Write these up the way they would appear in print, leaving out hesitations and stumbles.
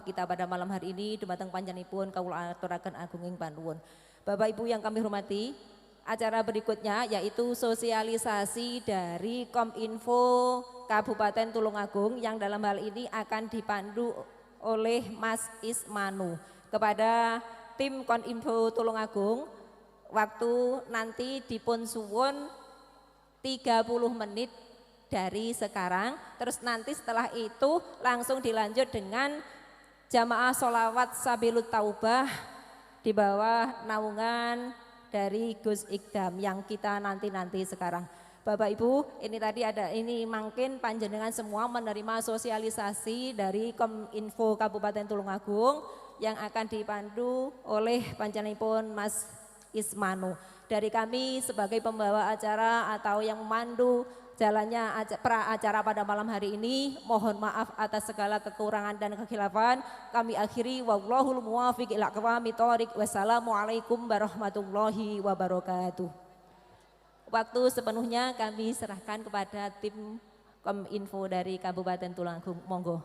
kita pada malam hari ini dumateng panjenenganipun kawula aturaken agunging panuwun. Bapak Ibu yang kami hormati, acara berikutnya yaitu sosialisasi dari Kominfo Kabupaten Tulungagung yang dalam hal ini akan dipandu oleh Mas Ismanu. Kepada tim Kominfo Tulungagung, waktu nanti dipun suwun 30 menit dari sekarang, terus nanti setelah itu langsung dilanjut dengan jamaah sholawat Sabilut Taubah di bawah naungan dari Gus Ikdam yang kita nanti sekarang. Bapak Ibu, ini tadi ada ini mungkin panjenengan semua menerima sosialisasi dari Kominfo Kabupaten Tulungagung yang akan dipandu oleh panjenenganipun Mas Ismanu. Dari kami sebagai pembawa acara atau yang memandu jalannya acara pada malam hari ini, mohon maaf atas segala kekurangan dan kekhilafan. Kami akhiri wallahul muwafiq ila aqwamit thoriq. Wassalamualaikum warahmatullahi wabarakatuh. Waktu sepenuhnya kami serahkan kepada tim Kominfo dari Kabupaten Tulungagung. Monggo.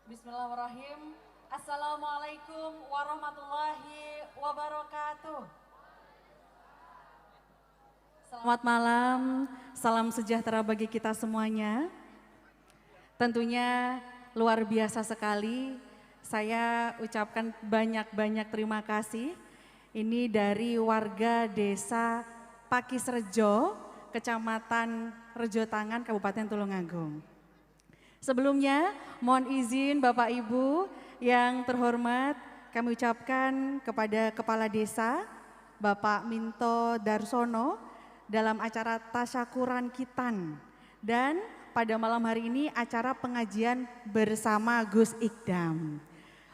Bismillahirrahmanirrahim. Assalamualaikum warahmatullahi wabarakatuh. Selamat malam, salam sejahtera bagi kita semuanya. Tentunya luar biasa sekali, saya ucapkan banyak-banyak terima kasih. Ini dari warga desa Pakisrejo, Kecamatan Rejotangan, Kabupaten Tulungagung. Sebelumnya mohon izin Bapak Ibu yang terhormat, kami ucapkan kepada Kepala Desa Bapak Minto Darsono dalam acara Tasyakuran Kitan, dan pada malam hari ini acara pengajian bersama Gus Ikdam.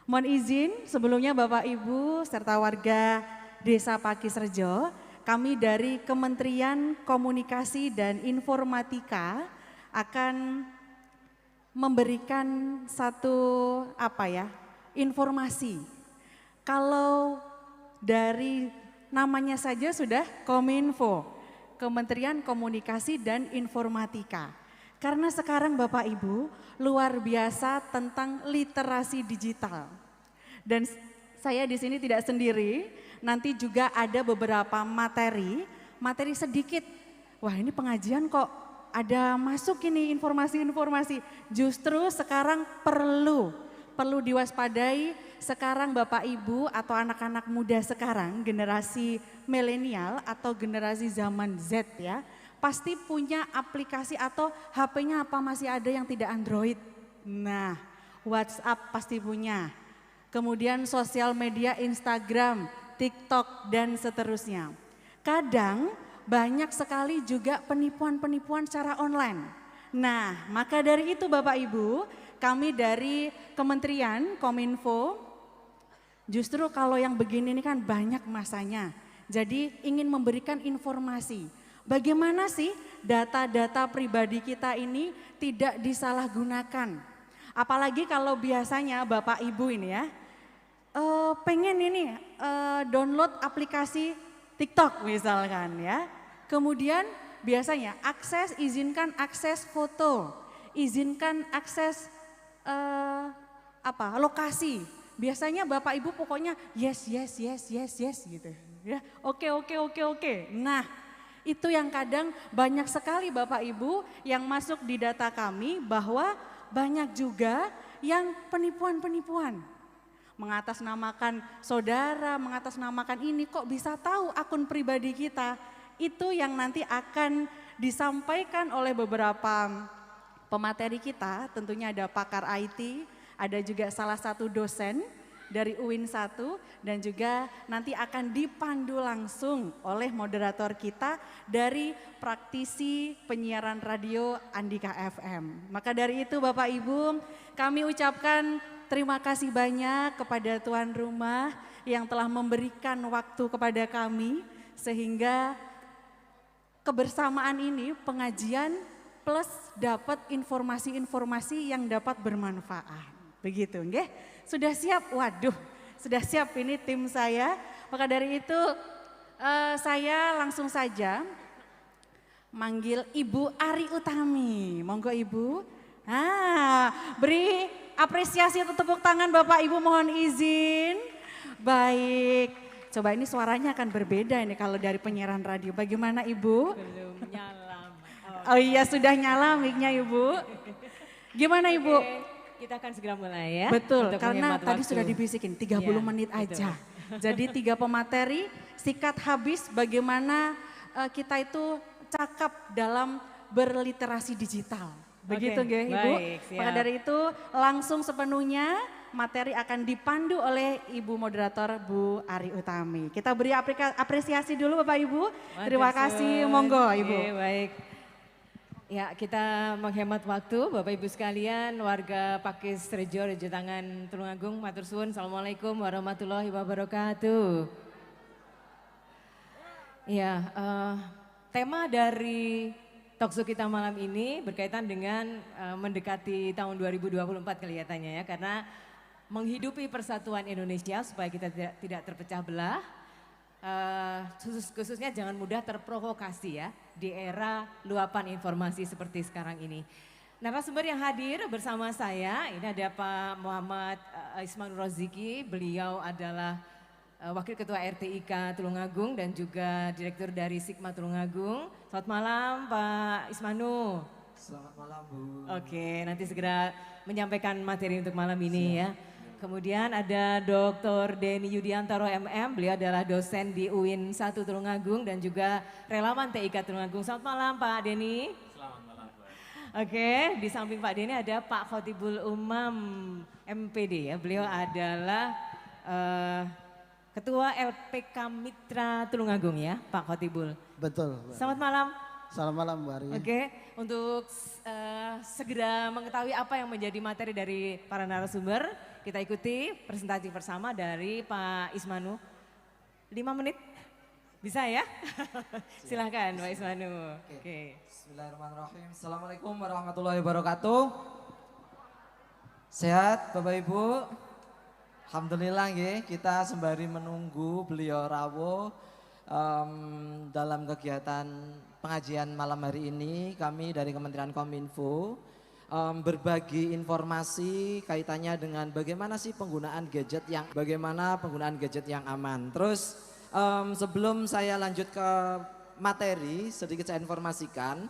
Mohon izin sebelumnya Bapak Ibu serta warga Desa Pakisrejo, kami dari Kementerian Komunikasi dan Informatika akan memberikan satu informasi. Kalau dari namanya saja sudah Kominfo, Kementerian Komunikasi dan Informatika. Karena sekarang Bapak Ibu luar biasa tentang literasi digital. Dan saya di sini tidak sendiri, nanti juga ada beberapa materi sedikit. Wah, ini pengajian kok ada masuk ini informasi-informasi. Justru sekarang perlu diwaspadai. Sekarang Bapak Ibu atau anak-anak muda sekarang, generasi milenial atau generasi zaman Z ya, pasti punya aplikasi atau HP-nya apa masih ada yang tidak Android. Nah, WhatsApp pasti punya. Kemudian sosial media Instagram, TikTok dan seterusnya. Kadang banyak sekali juga penipuan-penipuan secara online. Nah, maka dari itu Bapak Ibu, kami dari Kementerian Kominfo, justru kalau yang begini ini kan banyak masanya. Jadi ingin memberikan informasi, bagaimana sih data-data pribadi kita ini tidak disalahgunakan. Apalagi kalau biasanya Bapak Ibu ini ya, pengen ini download aplikasi TikTok misalkan ya. Kemudian biasanya izinkan akses foto, izinkan akses lokasi. Biasanya Bapak Ibu pokoknya yes gitu ya. Oke. Nah, itu yang kadang banyak sekali Bapak Ibu yang masuk di data kami bahwa banyak juga yang penipuan. Mengatasnamakan saudara, mengatasnamakan ini, kok bisa tahu akun pribadi kita. Itu yang nanti akan disampaikan oleh beberapa pemateri kita, tentunya ada pakar IT, ada juga salah satu dosen dari UIN 1 dan juga nanti akan dipandu langsung oleh moderator kita dari praktisi penyiaran radio Andika FM. Maka dari itu Bapak Ibu, kami ucapkan terima kasih banyak kepada tuan rumah yang telah memberikan waktu kepada kami sehingga kebersamaan ini pengajian plus dapat informasi-informasi yang dapat bermanfaat. Begitu, nggih? Sudah siap? Waduh, sudah siap ini tim saya. Maka dari itu saya langsung saja manggil Ibu Ari Utami. Monggo Ibu. Beri apresiasi atau tepuk tangan Bapak Ibu, mohon izin. Baik, coba ini suaranya akan berbeda ini kalau dari penyiaran radio. Bagaimana Ibu? Belum nyala. Oh iya sudah nyala mic-nya Ibu. Gimana Ibu? Oke, kita akan segera mulai ya. Betul, untuk karena menghemat tadi waktu. sudah dibisikin 30 Iya, menit betul. aja. Jadi 3 pemateri, sikat habis bagaimana kita itu cakap dalam berliterasi digital. Begitu Oke, nggih Ibu? baik, siap. Maka dari itu langsung sepenuhnya materi akan dipandu oleh Ibu moderator Bu Ari Utami. Kita beri apresiasi dulu Bapak Ibu. Terima kasih, monggo Ibu. Oke, baik. Ya, kita menghemat waktu Bapak Ibu sekalian, warga Pakis Rejo, Rejo Tangan, Tulungagung, matur suwun. Assalamualaikum warahmatullahi wabarakatuh. Ya, tema dari talkshow kita malam ini berkaitan dengan mendekati tahun 2024 kelihatannya ya, karena menghidupi persatuan Indonesia supaya kita tidak terpecah belah. Khususnya jangan mudah terprovokasi ya di era luapan informasi seperti sekarang ini. Narasumber yang hadir bersama saya ini ada Pak Muhammad Ismanur Roziki, beliau adalah Wakil Ketua RTIK Tulungagung dan juga Direktur dari Sigma Tulungagung. Selamat malam Pak Ismanu. Selamat malam Bu. Oke, nanti segera menyampaikan materi untuk malam ini ya. Kemudian ada Dr. Denny Yudiantoro MM, beliau adalah dosen di UIN 1 Tulungagung dan juga relawan TIK Tulungagung. Selamat malam Pak Denny. Selamat malam Bu. Oke, di samping Pak Denny ada Pak Khotibul Umam MPD ya. Beliau adalah Ketua LPK Mitra Tulungagung ya, Pak Khotibul. Betul Bu. Selamat malam. Selamat malam Bu Ari. Oke, untuk segera mengetahui apa yang menjadi materi dari para narasumber, kita ikuti presentasi bersama dari Pak Ismanu. 5 menit, bisa ya? Silahkan Pak Ismanu. Oke. Bismillahirrahmanirrahim. Assalamualaikum warahmatullahi wabarakatuh. Sehat Bapak Ibu? Alhamdulillah nggih, kita sembari menunggu beliau rawuh dalam kegiatan pengajian malam hari ini, kami dari Kementerian Kominfo berbagi informasi kaitannya dengan bagaimana sih penggunaan gadget yang aman. Terus sebelum saya lanjut ke materi, sedikit saya informasikan,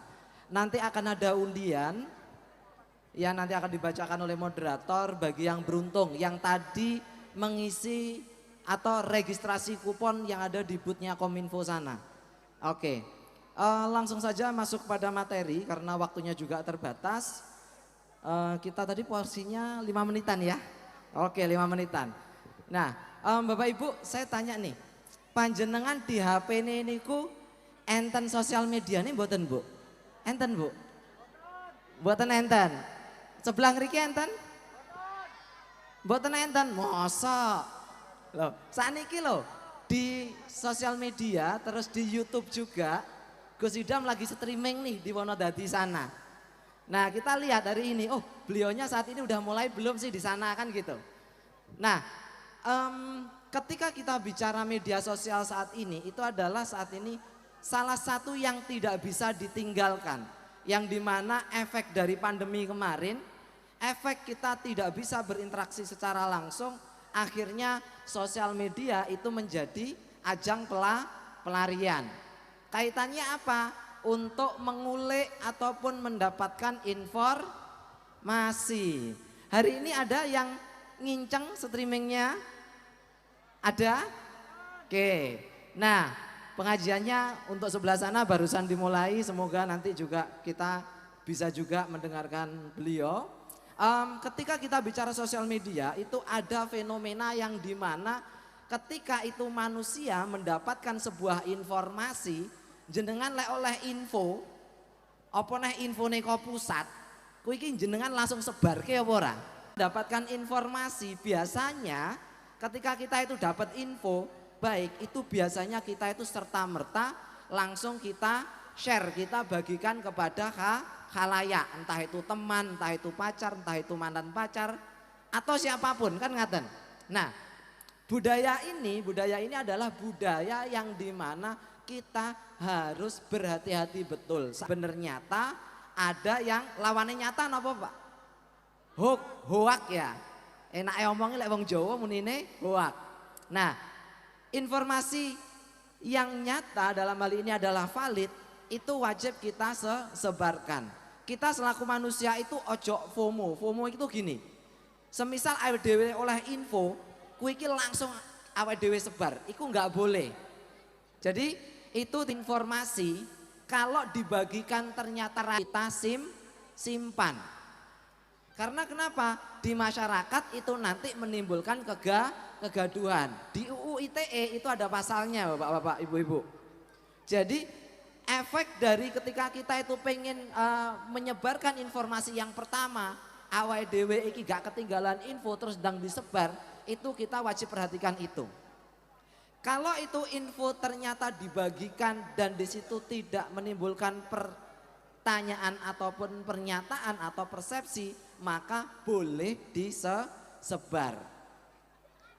nanti akan ada undian yang nanti akan dibacakan oleh moderator bagi yang beruntung yang tadi mengisi atau registrasi kupon yang ada di boothnya Kominfo sana. Oke, langsung saja masuk pada materi karena waktunya juga terbatas. Kita tadi porsinya 5 menitan ya. Oke, 5 menitan. Nah, Bapak Ibu saya tanya nih, panjenengan di HP ini niku enten sosial media nih mboten Bu? Enten Bu? Mboten enten. Sebelah ngriki enten? Mboten enten. Mosok. Loh, sakniki lho di sosial media terus di YouTube juga Gus Idam lagi streaming nih di Wonodadi sana. Nah, kita lihat hari ini, oh beliaunya saat ini udah mulai belum sih di sana kan gitu. Nah, ketika kita bicara media sosial saat ini, itu adalah saat ini salah satu yang tidak bisa ditinggalkan. Yang dimana efek dari pandemi kemarin, efek kita tidak bisa berinteraksi secara langsung, akhirnya sosial media itu menjadi ajang pelarian. Kaitannya apa? Untuk mengulik ataupun mendapatkan informasi. Hari ini ada yang nginceng streamingnya? Ada? Oke. Nah, pengajiannya untuk sebelah sana barusan dimulai. Semoga nanti juga kita bisa juga mendengarkan beliau. Ketika kita bicara sosial media itu ada fenomena yang dimana ketika itu manusia mendapatkan sebuah informasi, jenengan lek oleh info, apa neh info neko pusat, kuwi iki jenengan langsung sebarke apa ora? Dapatkan informasi biasanya ketika kita itu dapat info, baik itu biasanya kita itu serta-merta langsung kita share, kita bagikan kepada khalayak, entah itu teman, entah itu pacar, entah itu mantan pacar atau siapapun kan ngaten. Nah, budaya ini adalah budaya yang dimana kita harus berhati-hati betul. Sebenarnya ada yang lawannya nyata napa Pak? Hoak ya. Enak omongnya lek wong Jawa munine hoak. Nah, informasi yang nyata dalam hal ini adalah valid, itu wajib kita sebarkan. Kita selaku manusia itu ojo FOMO. FOMO itu gini. Semisal awake dhewe oleh info, kuwi iki langsung awake dhewe sebar, iku nggak boleh. Jadi itu informasi kalau dibagikan ternyata kita simpan. Karena kenapa? Di masyarakat itu nanti menimbulkan kegaduhan. Di UU ITE itu ada pasalnya Bapak-bapak, Ibu-ibu. Jadi efek dari ketika kita itu pengen menyebarkan informasi yang pertama, awake dhewe iki gak ketinggalan info terus sedang disebar, itu kita wajib perhatikan itu. Kalau itu info ternyata dibagikan dan di situ tidak menimbulkan pertanyaan ataupun pernyataan atau persepsi, maka boleh disebar.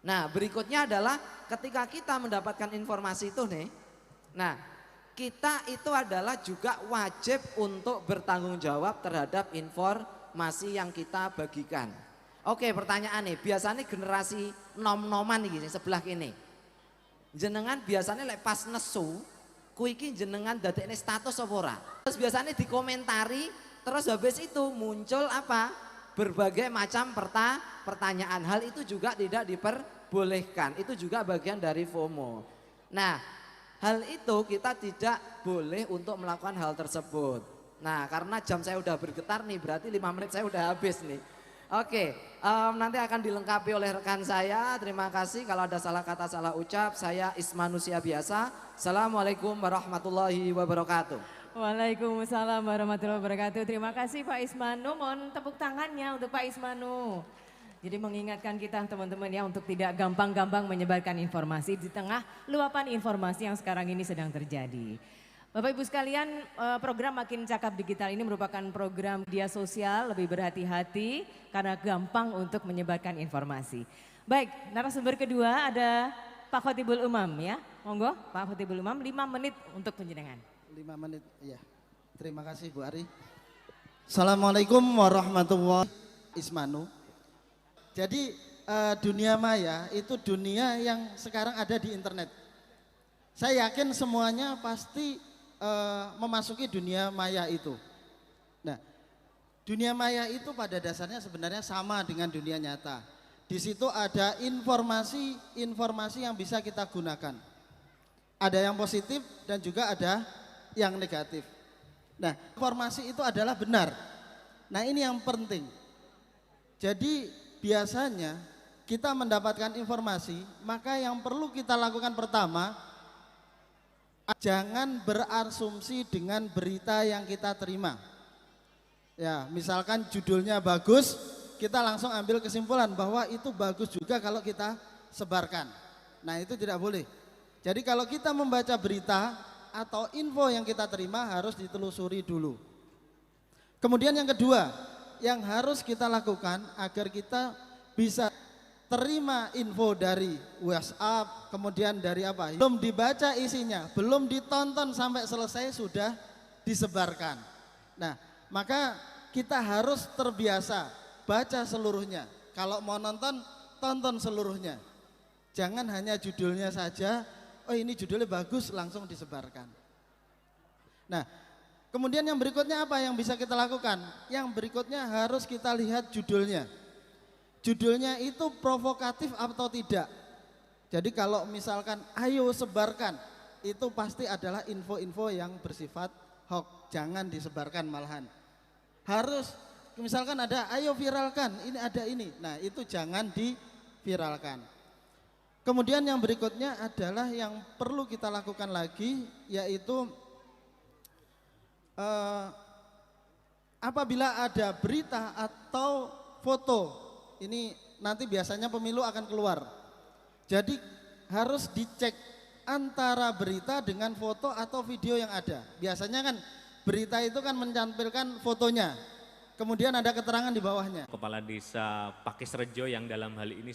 Nah, berikutnya adalah ketika kita mendapatkan informasi itu nih, nah kita itu adalah juga wajib untuk bertanggung jawab terhadap informasi yang kita bagikan. Oke, pertanyaan nih, biasanya generasi nom-noman nih sebelah ini. Jenengan biasanya lek pas nesu, kuwi iki jenengan dadekne status apa ora? Terus biasanya dikomentari, terus habis itu muncul apa? Berbagai macam pertanyaan. Hal itu juga tidak diperbolehkan. Itu juga bagian dari FOMO. Nah, hal itu kita tidak boleh untuk melakukan hal tersebut. Nah, karena jam saya udah bergetar nih, berarti 5 menit saya udah habis nih. Oke, nanti akan dilengkapi oleh rekan saya. Terima kasih. Kalau ada salah kata, salah ucap, saya manusia biasa. Assalamualaikum warahmatullahi wabarakatuh. Waalaikumsalam warahmatullahi wabarakatuh. Terima kasih Pak Ismanu. Mohon tepuk tangannya untuk Pak Ismanu. Jadi mengingatkan kita teman-teman ya untuk tidak gampang-gampang menyebarkan informasi di tengah luapan informasi yang sekarang ini sedang terjadi. Bapak Ibu sekalian, program Makin Cakap Digital ini merupakan program media sosial, lebih berhati-hati karena gampang untuk menyebarkan informasi. Baik, narasumber kedua ada Pak Khotibul Umam ya. Monggo Pak Khotibul Umam, 5 menit untuk penjenengan. 5 menit, ya. Terima kasih Bu Ari. Assalamualaikum warahmatullahi wabarakatuh. Ismanu. Jadi dunia maya itu dunia yang sekarang ada di internet. Saya yakin semuanya pasti memasuki dunia maya itu. Nah, dunia maya itu pada dasarnya sebenarnya sama dengan dunia nyata. Di situ ada informasi yang bisa kita gunakan. Ada yang positif dan juga ada yang negatif. Nah, informasi itu adalah benar. Nah, ini yang penting. Jadi biasanya kita mendapatkan informasi, maka yang perlu kita lakukan pertama, jangan berasumsi dengan berita yang kita terima. Ya, misalkan judulnya bagus, kita langsung ambil kesimpulan bahwa itu bagus juga kalau kita sebarkan. Nah, itu tidak boleh. Jadi kalau kita membaca berita atau info yang kita terima harus ditelusuri dulu. Kemudian yang kedua, yang harus kita lakukan agar kita bisa terima info dari WhatsApp, kemudian dari apa? Belum dibaca isinya, belum ditonton sampai selesai sudah disebarkan. Nah, maka kita harus terbiasa baca seluruhnya. Kalau mau nonton, tonton seluruhnya. Jangan hanya judulnya saja, oh ini judulnya bagus, langsung disebarkan. Nah, kemudian yang berikutnya apa yang bisa kita lakukan? Yang berikutnya harus kita lihat judulnya. Judulnya itu provokatif atau tidak. Jadi kalau misalkan ayo sebarkan, itu pasti adalah info-info yang bersifat hoax, jangan disebarkan malahan. Harus misalkan ada ayo viralkan, ini ada ini. Nah, itu jangan diviralkan. Kemudian yang berikutnya adalah yang perlu kita lakukan lagi, yaitu apabila ada berita atau foto, ini nanti biasanya pemilu akan keluar. Jadi harus dicek antara berita dengan foto atau video yang ada. Biasanya kan berita itu kan menampilkan fotonya, kemudian ada keterangan di bawahnya. Kepala Desa Pakis Rejo yang dalam hal ini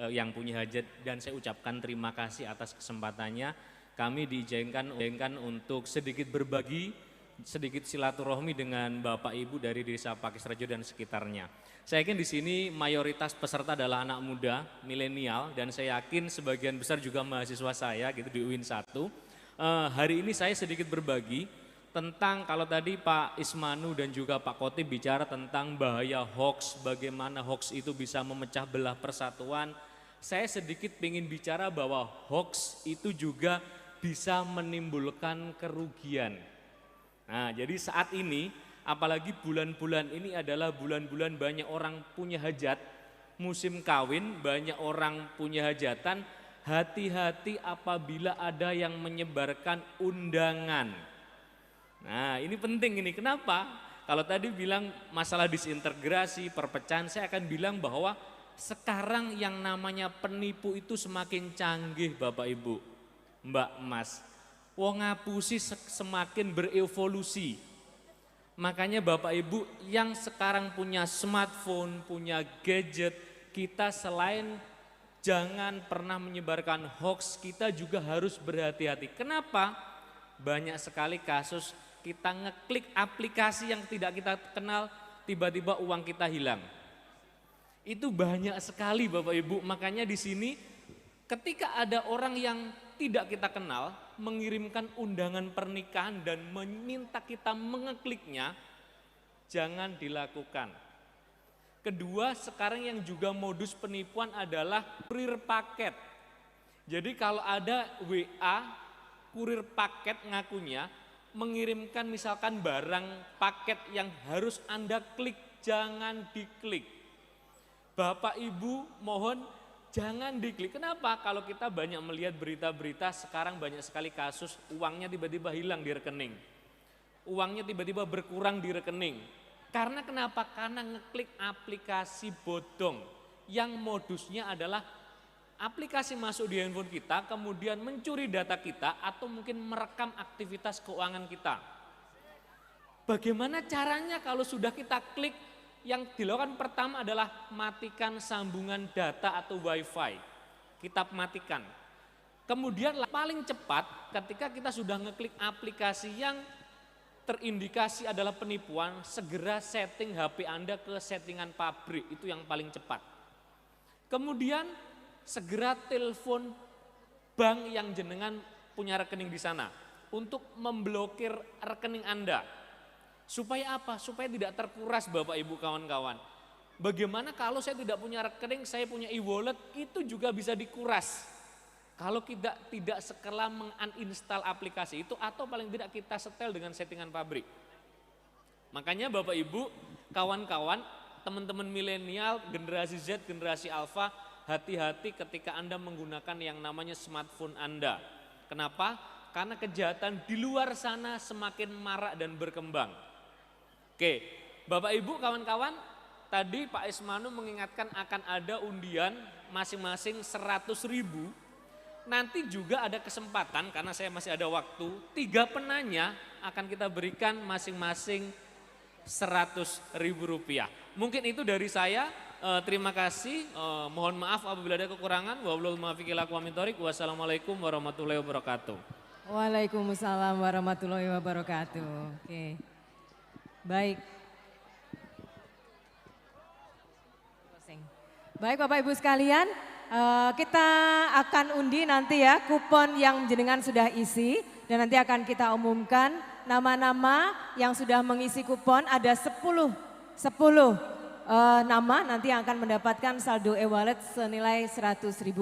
yang punya hajat, dan saya ucapkan terima kasih atas kesempatannya. Kami diizinkan untuk sedikit berbagi, sedikit silaturahmi dengan Bapak Ibu dari Desa Pakis Rejo dan sekitarnya. Saya yakin di sini mayoritas peserta adalah anak muda, milenial, dan saya yakin sebagian besar juga mahasiswa saya gitu di UIN 1. Hari ini saya sedikit berbagi tentang, kalau tadi Pak Ismanu dan juga Pak Khotib bicara tentang bahaya hoax, bagaimana hoax itu bisa memecah belah persatuan. Saya sedikit ingin bicara bahwa hoax itu juga bisa menimbulkan kerugian. Nah, jadi saat ini, apalagi bulan-bulan ini adalah bulan-bulan banyak orang punya hajat, musim kawin, banyak orang punya hajatan. Hati-hati apabila ada yang menyebarkan undangan. Nah, ini penting ini. Kenapa? Kalau tadi bilang masalah disintegrasi, perpecahan, saya akan bilang bahwa sekarang yang namanya penipu itu semakin canggih Bapak Ibu, Mbak Mas. Wong ngapusi semakin berevolusi. Makanya Bapak Ibu yang sekarang punya smartphone, punya gadget, kita selain jangan pernah menyebarkan hoax, kita juga harus berhati-hati. Kenapa? Banyak sekali kasus kita ngeklik aplikasi yang tidak kita kenal, tiba-tiba uang kita hilang. Itu banyak sekali Bapak Ibu, makanya di sini ketika ada orang yang tidak kita kenal mengirimkan undangan pernikahan dan meminta kita mengekliknya, jangan dilakukan. Kedua, sekarang yang juga modus penipuan adalah kurir paket. Jadi kalau ada WA, kurir paket ngakunya mengirimkan misalkan barang paket yang harus Anda klik, jangan diklik. Bapak Ibu mohon jangan diklik. Kenapa? Kalau kita banyak melihat berita-berita sekarang banyak sekali kasus uangnya tiba-tiba hilang di rekening. Uangnya tiba-tiba berkurang di rekening. Karena kenapa? Karena ngeklik aplikasi bodong yang modusnya adalah aplikasi masuk di handphone kita kemudian mencuri data kita atau mungkin merekam aktivitas keuangan kita. Bagaimana caranya kalau sudah kita klik? Yang dilakukan pertama adalah matikan sambungan data atau wifi, kita matikan. Kemudian paling cepat ketika kita sudah ngeklik aplikasi yang terindikasi adalah penipuan, segera setting HP Anda ke settingan pabrik, itu yang paling cepat. Kemudian segera telepon bank yang jenengan punya rekening di sana untuk memblokir rekening Anda. Supaya apa? Supaya tidak terkuras Bapak Ibu kawan-kawan. Bagaimana kalau saya tidak punya rekening, saya punya e-wallet, itu juga bisa dikuras. Kalau kita tidak sekala menguninstall aplikasi itu atau paling tidak kita setel dengan settingan pabrik. Makanya Bapak Ibu, kawan-kawan, teman-teman milenial, generasi Z, generasi Alpha, hati-hati ketika Anda menggunakan yang namanya smartphone Anda. Kenapa? Karena kejahatan di luar sana semakin marak dan berkembang. Oke, Bapak Ibu kawan-kawan, tadi Pak Ismanu mengingatkan akan ada undian masing-masing 100.000. Nanti juga ada kesempatan karena saya masih ada waktu, 3 penanya akan kita berikan masing-masing Rp100.000. Mungkin itu dari saya, terima kasih, mohon maaf apabila ada kekurangan. Wassalamualaikum warahmatullahi wabarakatuh. Waalaikumsalam warahmatullahi wabarakatuh. Oke. Baik. Baik Bapak Ibu sekalian, kita akan undi nanti ya kupon yang jenengan sudah isi dan nanti akan kita umumkan nama-nama yang sudah mengisi kupon, ada 10 nama nanti yang akan mendapatkan saldo e-wallet senilai Rp100.000.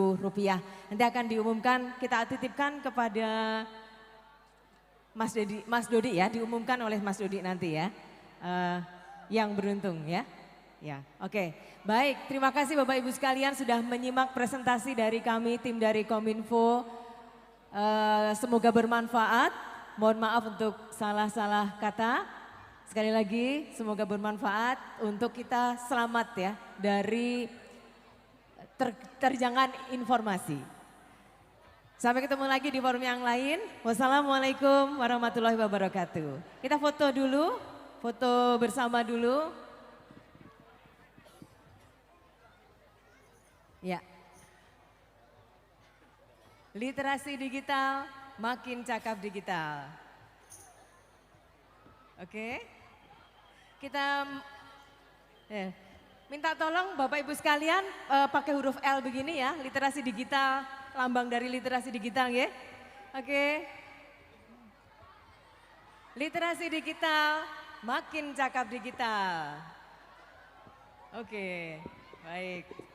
Nanti akan diumumkan, kita titipkan kepada Mas Dodi ya, diumumkan oleh Mas Dodi nanti ya. yang beruntung ya. Ya, oke. Baik, terima kasih Bapak Ibu sekalian sudah menyimak presentasi dari kami tim dari Kominfo. Semoga bermanfaat. Mohon maaf untuk salah-salah kata. Sekali lagi semoga bermanfaat untuk kita selamat ya dari terjangan informasi. Sampai ketemu lagi di forum yang lain. Wassalamualaikum warahmatullahi wabarakatuh. Kita foto dulu, foto bersama dulu. Ya. Literasi digital, makin cakap digital. Oke. Kita minta tolong Bapak Ibu sekalian pakai huruf L begini ya, literasi digital, lambang dari literasi digital ya. Oke. Literasi digital, makin cakap digital. Oke, baik.